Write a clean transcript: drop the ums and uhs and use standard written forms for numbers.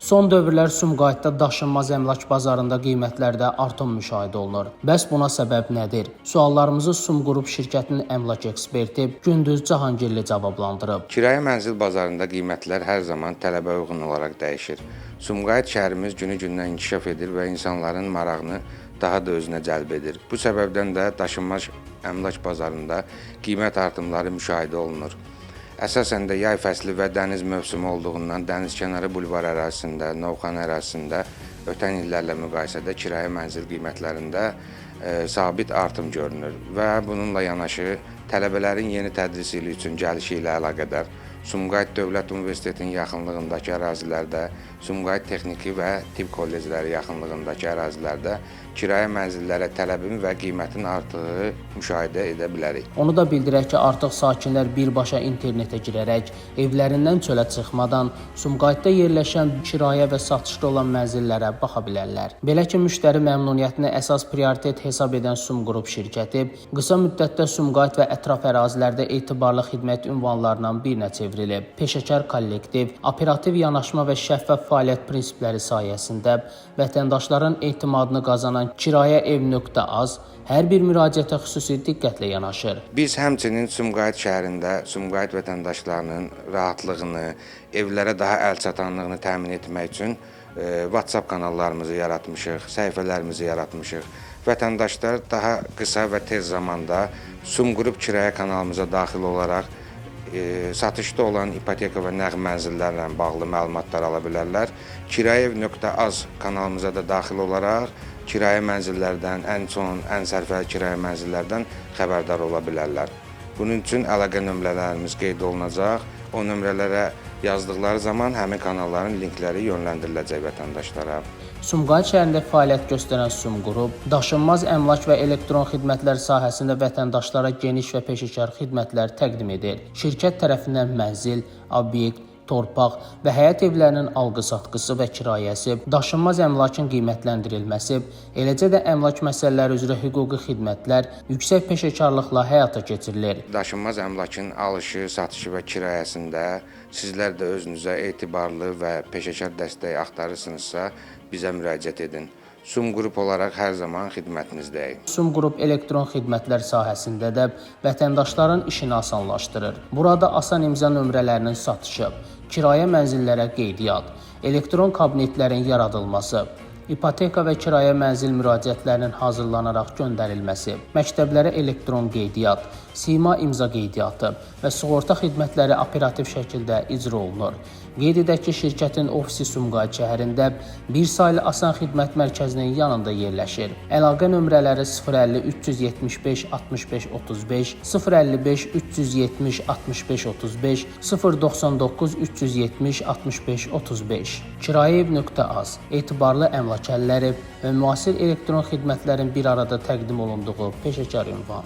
Son dövrlər Sumqayıtda daşınmaz əmlak bazarında qiymətlərdə artım müşahidə olunur. Bəs buna səbəb nədir? Suallarımızı Sum Qrup şirkətinin əmlak eksperti Gündüz Cahangirli cavablandırıb. Kirayə mənzil bazarında qiymətlər hər zaman tələbə uyğun olaraq dəyişir. Sumqayıt şəhərimiz günü-gündən inkişaf edir və insanların marağını daha da özünə cəlb edir. Bu səbəbdən də daşınmaz əmlak bazarında qiymət artımları müşahidə olunur. Əsasən də yay fəsli və dəniz mövsümü olduğundan dənizkənarı bulvar ərazisində, Novxanı ərazisində ötən illərlə müqayisədə kirayə mənzil qiymətlərində sabit artım görünür və bununla yanaşı tələbələrin yeni tədris ili üçün gəlişi ilə əlaqədar Sumqayıt Dövlət Universitetinin yaxınlığındakı ərazilərdə, Sumqayıt Texniki və Tibb kollecləri yaxınlığındakı ərazilərdə kirayə mənzillərə tələbin və qiymətin artığı müşahidə edə bilərik. Onu da bildirək ki, artıq sakinlər birbaşa internetə girərək, evlərindən çölə çıxmadan Sumqayıtda yerləşən kirayə və satışda olan mənzillərə baxa bilərlər. Belə ki, müştəri məmnuniyyətini əsas prioritet hesab edən Sum Qrup şirkəti qısa müddətdə Sumqayıt və ətraf ərazilərdə etibarlı xidmət ünvanlarından birinə çevrilib. Peşəkar kollektiv, operativ yanaşma və şəffaf fəaliyyət prinsipləri sayəsində vətəndaşların etimadını qazanan kirayeev.az hər bir müraciətə xüsusi diqqətlə yanaşır. Biz həmçinin Sumqayıt şəhərində Sumqayıt vətəndaşlarının rahatlığını, evlərə daha əlçatanlığını təmin etmək üçün WhatsApp kanallarımızı yaratmışıq, səhifələrimizi yaratmışıq. Vətəndaşlar daha qısa və tez zamanda Sum Qrup kirayə kanalımıza daxil olaraq satışda olan ipoteka və nəqd mənzillərlə bağlı məlumatlar ala bilərlər. Kirayev.az kanalımıza da daxil olaraq kirayə mənzillərdən, ən son, ən sərfəli kirayə mənzillərdən xəbərdar ola bilərlər. Bunun üçün əlaqə nömrələrimiz qeyd olunacaq. O nömrələrə yazdıqları zaman həmin kanalların linkləri yönləndiriləcək vətəndaşlara. Sumqayıt şəhərində fəaliyyət göstərən Sum Qrup, daşınmaz əmlak və elektron xidmətlər sahəsində vətəndaşlara geniş və peşəkar xidmətlər təqdim edir. Şirkət tərəfindən mənzil, obyekt, torpaq və həyət evlərinin alqı-satqısı və kirayəsi, daşınmaz əmlakın qiymətləndirilməsi, eləcə də əmlak məsələləri üzrə hüquqi xidmətlər yüksək peşəkarlıqla həyata keçirilir. Daşınmaz əmlakın alışı, satışı və kirayəsində sizlər də özünüzə etibarlı və peşəkar dəstək axtarırsınızsa, bizə müraciət edin. Sum Qrup olaraq hər zaman xidmətinizdəyik. Sum Qrup elektron xidmətlər sahəsində də vətəndaşların işini asanlaşdırır. Burada asan imza nömrələrinin satışı, kirayə mənzillərə qeydiyyat, elektron kabinetlərin yaradılması, ipoteka və kirayə mənzil müraciətlərinin hazırlanaraq göndərilməsi, məktəblərə elektron qeydiyyat, sima imza qeydiyyatı və sığorta xidmətləri operativ şəkildə icra olunur. Qeyd edək ki, şirkətin ofisi Sumqayıt şəhərində bir saylı asan xidmət mərkəzinin yanında yerləşir. Əlaqə nömrələri 050 375 65 35, 055 370 65 35, 099 370 65 35. Kirayeev.az etibarlı əmlak əlləri və müasir elektron xidmətlərin bir arada təqdim olunduğu peşəkar ünvan.